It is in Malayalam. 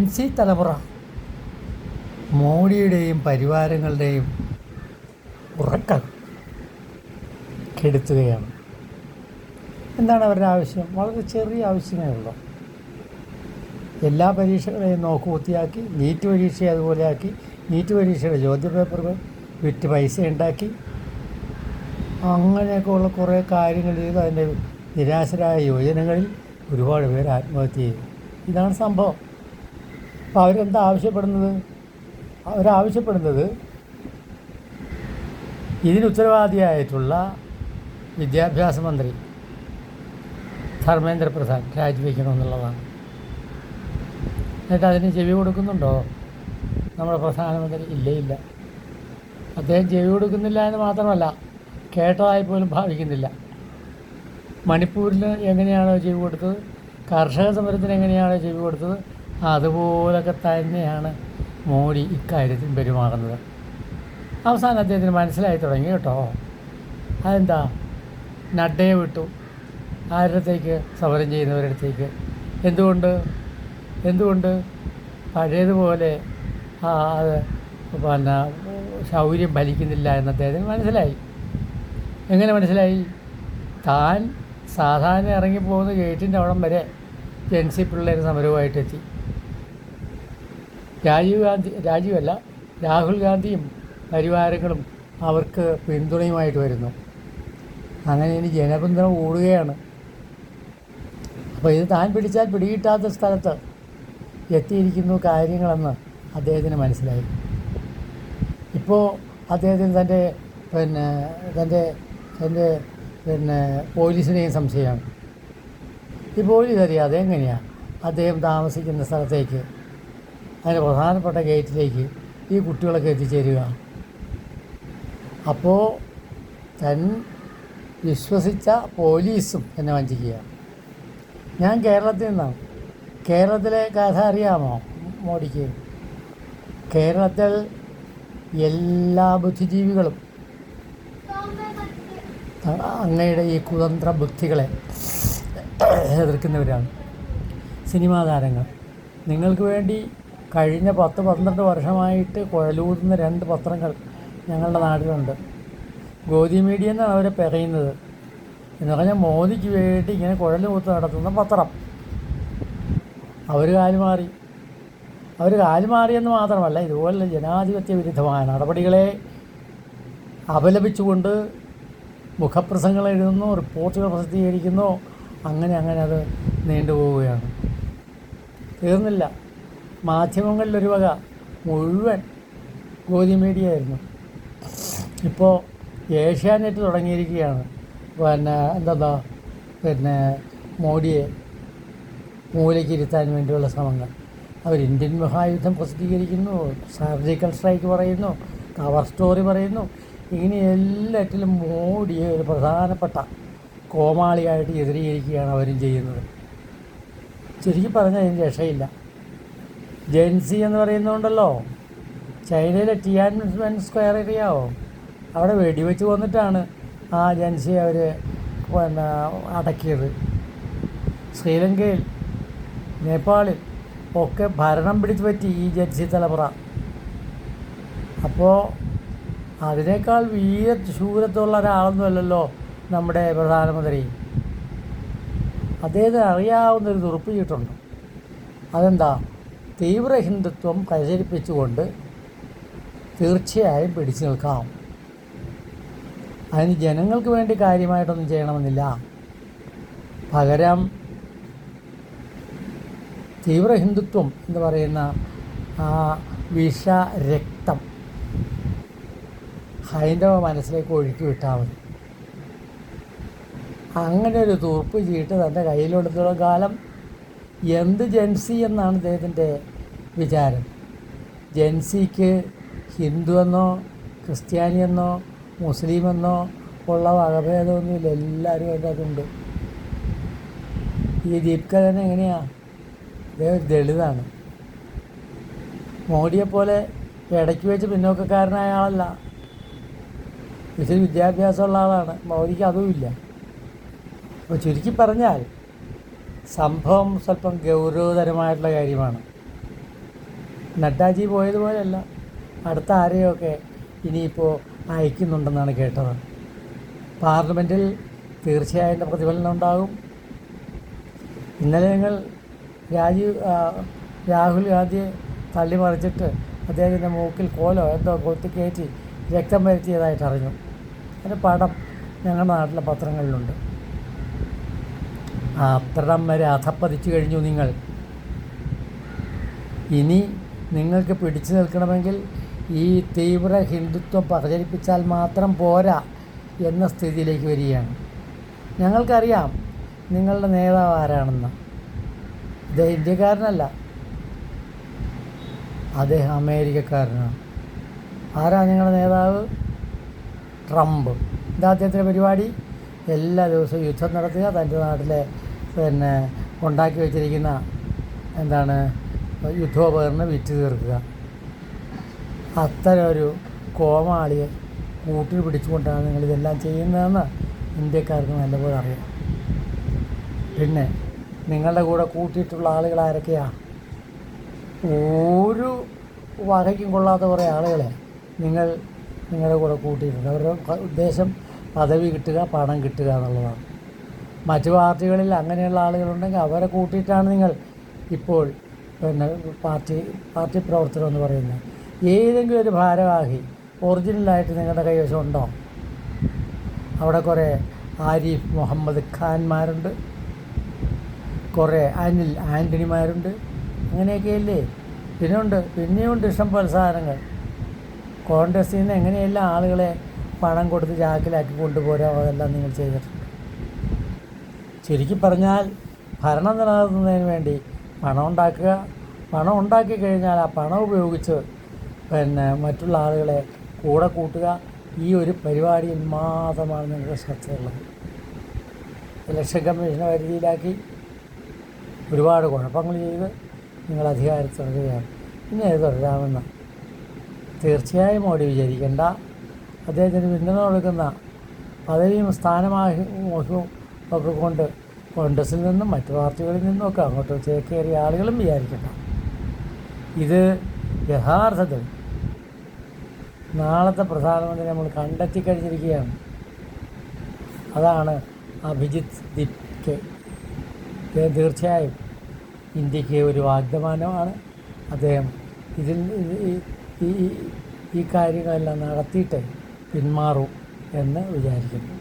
ജെൻസി തലമുറ മോഡിയുടെയും പരിവാരങ്ങളുടെയും ഉറക്കം കെടുത്തുകയാണ്. എന്താണ് അവരുടെ ആവശ്യം? വളരെ ചെറിയ ആവശ്യമേ ഉള്ളൂ. എല്ലാ പരീക്ഷകളെയും നോക്കുകുത്തിയാക്കി, നീറ്റ് പരീക്ഷയെ അതുപോലെയാക്കി, നീറ്റ് പരീക്ഷയുടെ ചോദ്യപേപ്പറുകൾ വിറ്റ് പൈസ ഉണ്ടാക്കി, അങ്ങനെയൊക്കെയുള്ള കുറേ കാര്യങ്ങൾ ചെയ്ത് അതിൻ്റെ നിരാശരായ യുവജനങ്ങളിൽ ഒരുപാട് പേര് ആത്മഹത്യ ചെയ്തു. ഇതാണ് സംഭവം. അപ്പോൾ അവരെന്താ ആവശ്യപ്പെടുന്നത്? അവരാവശ്യപ്പെടുന്നത് ഇതിനുത്തരവാദിയായിട്ടുള്ള വിദ്യാഭ്യാസ മന്ത്രി ധർമ്മേന്ദ്ര പ്രധാൻ രാജിവെക്കണമെന്നുള്ളതാണ്. എന്നിട്ട് അതിന് ചെവി കൊടുക്കുന്നുണ്ടോ നമ്മുടെ പ്രധാനമന്ത്രി? ഇല്ല. അദ്ദേഹം ചെവി കൊടുക്കുന്നില്ല എന്ന് മാത്രമല്ല, കേട്ടതായി പോലും ഭാവിക്കുന്നില്ല. മണിപ്പൂരിൽ എങ്ങനെയാണോ ചെവി കൊടുത്തത്, കർഷക സമരത്തിന് എങ്ങനെയാണോ ചെവി കൊടുത്തത്, അതുപോലൊക്കെ തന്നെയാണ് മോഡി ഇക്കാര്യത്തിൽ പെരുമാറുന്നത്. അവസാനം അദ്ദേഹത്തിന് മനസ്സിലായി തുടങ്ങി കേട്ടോ. അതെന്താ? നഡ്ഡയെ വിട്ടു ആരുടെ അടുത്തേക്ക്? സമരം ചെയ്യുന്നവരുടെ അടുത്തേക്ക്. എന്തുകൊണ്ട് പഴയതുപോലെ അത് പിന്നെ ശൗര്യം ഫലിക്കുന്നില്ല എന്ന് അദ്ദേഹത്തിന് മനസ്സിലായി. എങ്ങനെ മനസ്സിലായി? താൻ സാധാരണ ഇറങ്ങിപ്പോകുന്ന ഗേറ്റിൻ്റെ അവിടം വരെ ജെൻസി പിള്ളേർ സമരവുമായിട്ടെത്തി. രാഹുൽ ഗാന്ധിയും പരിവാരങ്ങളും അവർക്ക് പിന്തുണയുമായിട്ട് വരുന്നു. അങ്ങനെ ഇനി ജനപിന്തുണ കൂടുകയാണ്. അപ്പോൾ ഇത് താൻ പിടിച്ചാൽ പിടികിട്ടാത്ത സ്ഥലത്ത് എത്തിയിരിക്കുന്നു കാര്യങ്ങളെന്ന് അദ്ദേഹത്തിന് മനസ്സിലായി. ഇപ്പോൾ അദ്ദേഹത്തിന് തൻ്റെ പോലീസിനെയും സംശയമാണ്. ഈ പോലീസ് അറിയാതെ എങ്ങനെയാണ് അദ്ദേഹം താമസിക്കുന്ന സ്ഥലത്തേക്ക്, അതിന് പ്രധാനപ്പെട്ട ഗേറ്റിലേക്ക് ഈ കുട്ടികളൊക്കെ എത്തിച്ചേരുക? അപ്പോൾ താൻ വിശ്വസിച്ച പോലീസും എന്നെ വഞ്ചിക്കുക. ഞാൻ കേരളത്തിൽ നിന്നാണ്. കേരളത്തിലെ കഥ അറിയാമോ മോഡിക്ക്? കേരളത്തിൽ എല്ലാ ബുദ്ധിജീവികളും അങ്ങയുടെ ഈ കുതന്ത്ര ബുദ്ധികളെ എതിർക്കുന്നവരാണ്. സിനിമാ താരങ്ങൾ നിങ്ങൾക്ക് വേണ്ടി കഴിഞ്ഞ 10-12 വർഷമായിട്ട് കുഴലൂതുന്ന 2 പത്രങ്ങൾ ഞങ്ങളുടെ നാട്ടിലുണ്ട്. ഗോദി മീഡിയ എന്നാണ് അവരെ പറയുന്നത്. എന്ന് പറഞ്ഞാൽ മോദിക്ക് വേണ്ടി ഇങ്ങനെ കുഴലൂത്ത് നടത്തുന്ന പത്രം. അവർ കാലുമാറിയെന്ന് മാത്രമല്ല, ഇതുപോലുള്ള ജനാധിപത്യ വിരുദ്ധമായ നടപടികളെ അപലപിച്ചുകൊണ്ട് മുഖപ്രസംഗങ്ങൾ എഴുതുന്നു, റിപ്പോർട്ടുകൾ പ്രസിദ്ധീകരിക്കുന്നു. അങ്ങനെ അത് നീണ്ടുപോവുകയാണ്. തീർന്നില്ല. മാധ്യമങ്ങളിലൊരു വക മുഴുവൻ ഗോദി മീഡിയ ആയിരുന്നു. ഇപ്പോൾ ഏഷ്യാനെറ്റ് തുടങ്ങിയിരിക്കുകയാണ്. മോഡിയെ മൂലയ്ക്കിരുത്താൻ വേണ്ടിയുള്ള ശ്രമങ്ങൾ. അവർ ഇന്ത്യൻ മഹായുദ്ധം പ്രസിദ്ധീകരിക്കുന്നു, സർജിക്കൽ സ്ട്രൈക്ക് പറയുന്നു, കവർ സ്റ്റോറി പറയുന്നു. ഇങ്ങനെ എല്ലാറ്റിലും മോഡിയെ ഒരു പ്രധാനപ്പെട്ട കോമാളിയായിട്ട് ചിത്രീകരിക്കുകയാണ് അവരും ചെയ്യുന്നത്. ശരിക്കും പറഞ്ഞാൽ അതിന് രക്ഷയില്ല. ജെൻസി എന്ന് പറയുന്നതുകൊണ്ടല്ലോ, ചൈനയിലെ ടിയാൻമെൻ സ്ക്വയർ അറിയാമോ? അവിടെ വെടിവെച്ച് കൊന്നിട്ടാണ് ആ ജെൻസി അവർ അടക്കിയത്. ശ്രീലങ്കയിൽ, നേപ്പാളിൽ ഒക്കെ ഭരണം പിടിച്ചു പറ്റി ഈ ജെൻസി തലമുറ. അപ്പോൾ അതിനേക്കാൾ ശൂരത്തുള്ള ഒരാളൊന്നുമല്ലല്ലോ നമ്മുടെ പ്രധാനമന്ത്രി. അദ്ദേഹത്തിന് അറിയാവുന്നൊരു തുറുപ്പ് ചീട്ടുണ്ട്. അതെന്താ? തീവ്ര ഹിന്ദുത്വം പ്രചരിപ്പിച്ചുകൊണ്ട് തീർച്ചയായും പിടിച്ചു നിൽക്കാം. അതിന് ജനങ്ങൾക്ക് വേണ്ടി കാര്യമായിട്ടൊന്നും ചെയ്യണമെന്നില്ല. പകരം തീവ്ര ഹിന്ദുത്വം എന്ന് പറയുന്ന ആ വിഷരക്തം ഹൈന്ദവ മനസ്സിലേക്ക് ഒഴുക്കി വിട്ടാൽ മതി. അങ്ങനെ ഒരു തുറുപ്പ് ചീട്ട് തൻ്റെ കയ്യിലെടുത്തോളം കാലം എന്ത് ജെൻസി എന്നാണ് അദ്ദേഹത്തിൻ്റെ വിചാരം. ജെൻസിക്ക് ഹിന്ദുവെന്നോ ക്രിസ്ത്യാനിയെന്നോ മുസ്ലിമെന്നോ ഉള്ള വകഭേദമൊന്നുമില്ല. എല്ലാവരും അതിനകത്തുണ്ട്. ഈ ദീപിക തന്നെ എങ്ങനെയാണ്? അദ്ദേഹം ദളിതാണ്. മോഡിയെപ്പോലെ ഇടയ്ക്ക് വെച്ച് പിന്നോക്കക്കാരനായ ആളല്ല. ഇച്ചിരി വിദ്യാഭ്യാസമുള്ള ആളാണ്. മോദിക്ക് അതുമില്ല. അപ്പോൾ ചുരുക്കി പറഞ്ഞാൽ സംഭവം സ്വല്പം ഗൗരവതരമായിട്ടുള്ള കാര്യമാണ്. നഡ്ഡാജി പോയതുപോലെയല്ല, അടുത്ത ആരെയൊക്കെ ഇനിയിപ്പോൾ അയക്കുന്നുണ്ടെന്നാണ് കേട്ടത്. പാർലമെൻറ്റിൽ തീർച്ചയായും പ്രതിഫലനം ഉണ്ടാകും. ഇന്നലെ ഞങ്ങൾ രാഹുൽ ഗാന്ധിയെ തള്ളിമറിച്ചിട്ട് അദ്ദേഹത്തിൻ്റെ മൂക്കിൽ കോലോ എന്തോ കൊത്തിക്കയറ്റി രക്തം വരുത്തിയതായിട്ട് അറിഞ്ഞു. അതിൻ്റെ പടം ഞങ്ങളുടെ നാട്ടിലെ പത്രങ്ങളിലുണ്ട്. അത്തരം വരെ അധപ്പതിച്ചു കഴിഞ്ഞു നിങ്ങൾ. ഇനി നിങ്ങൾക്ക് പിടിച്ചു നിൽക്കണമെങ്കിൽ ഈ തീവ്ര ഹിന്ദുത്വം പ്രചരിപ്പിച്ചാൽ മാത്രം പോരാ എന്ന സ്ഥിതിയിലേക്ക് വരികയാണ്. ഞങ്ങൾക്കറിയാം നിങ്ങളുടെ നേതാവ് ആരാണെന്ന്. അദ്ദേഹം ഇന്ത്യക്കാരനല്ല, അദ്ദേഹം അമേരിക്കക്കാരനാണ്. ആരാ നിങ്ങളുടെ നേതാവ്? ട്രംപ്. എന്താ അദ്ദേഹത്തിൻ്റെ പരിപാടി? എല്ലാ ദിവസവും യുദ്ധം നടത്തുക, തൻ്റെ നാട്ടിലെ ഉണ്ടാക്കി വെച്ചിരിക്കുന്ന യുദ്ധോപകരണം വിറ്റ് തീർക്കുക. അത്തരം ഒരു കോമാളിയെ കൂട്ടിൽ പിടിച്ചുകൊണ്ടാണ് നിങ്ങളിതെല്ലാം ചെയ്യുന്നതെന്ന് ഇന്ത്യക്കാർക്ക് നല്ലപോലെ അറിയാം. പിന്നെ നിങ്ങളുടെ കൂടെ കൂട്ടിയിട്ടുള്ള ആളുകൾ ആരൊക്കെയാണ്? ഒരു വകയ്ക്കും കൊള്ളാത്ത കുറേ ആളുകളെ നിങ്ങളുടെ കൂടെ കൂട്ടിയിട്ടുണ്ട്. അവരുടെ ഉദ്ദേശം പദവി കിട്ടുക, പണം കിട്ടുക എന്നുള്ളതാണ്. മറ്റു പാർട്ടികളിൽ അങ്ങനെയുള്ള ആളുകളുണ്ടെങ്കിൽ അവരെ കൂട്ടിയിട്ടാണ് നിങ്ങൾ ഇപ്പോൾ പാർട്ടി പ്രവർത്തനം എന്ന് പറയുന്നത്. ഏതെങ്കിലും ഒരു ഭാരവാഹി ഒറിജിനലായിട്ട് നിങ്ങളുടെ കൈവശം ഉണ്ടോ? അവിടെ കുറേ ആരിഫ് മുഹമ്മദ് ഖാൻമാരുണ്ട്, കുറേ അനിൽ ആൻ്റണിമാരുണ്ട്, അങ്ങനെയൊക്കെയല്ലേ. പിന്നെയുണ്ട് ഇഷ്ടം പോലെ സാധനങ്ങൾ. കോൺഗ്രസിൽ നിന്ന് എങ്ങനെയെല്ലാം ആളുകളെ പണം കൊടുത്ത് ചാക്കിലാക്കി കൊണ്ടുപോരാമോ അതെല്ലാം നിങ്ങൾ ചെയ്തിട്ടുണ്ട്. ചുരുക്കി പറഞ്ഞാൽ ഭരണം നിലനിർത്തുന്നതിന് വേണ്ടി പണം ഉണ്ടാക്കുക, പണം ഉണ്ടാക്കി കഴിഞ്ഞാൽ ആ പണം ഉപയോഗിച്ച് മറ്റുള്ള ആളുകളെ കൂടെ കൂട്ടുക. ഈ ഒരു പരിപാടിയിൽ മാത്രമാണ് നിങ്ങൾക്ക് ശ്രദ്ധയുള്ളത്. ഇലക്ഷൻ കമ്മീഷനെ പരിധിയിലാക്കി ഒരുപാട് കുഴപ്പങ്ങൾ ചെയ്ത് നിങ്ങൾ അധികാരത്തിൽ തുടരുകയാണ്. ഇനി അത് തുടരാമെന്ന് തീർച്ചയായും മോഡി വിചാരിക്കേണ്ട. അദ്ദേഹത്തിന് പിന്തുണ കൊടുക്കുന്ന പദവിയും സ്ഥാനമായും ഒക്കെ കൊണ്ട് കോൺഗ്രസിൽ നിന്നും മറ്റു പാർട്ടികളിൽ നിന്നുമൊക്കെ അങ്ങോട്ട് ചേക്കേറിയ ആളുകളും വിചാരിക്കണ്ട. ഇത് യഥാർത്ഥത്തിൽ നാളത്തെ പ്രധാനമന്ത്രി നമ്മൾ കണ്ടെത്തിക്കഴിഞ്ഞിരിക്കുകയാണ്. അതാണ് അഭിജിത്ത് ദിപ്കെ. തീർച്ചയായും ഇന്ത്യക്ക് ഒരു വാഗ്ദാനമാണ്. അദ്ദേഹം ഈ കാര്യങ്ങളെല്ലാം നടത്തിയിട്ട് പിന്മാറും എന്ന് വിചാരിക്കുന്നു.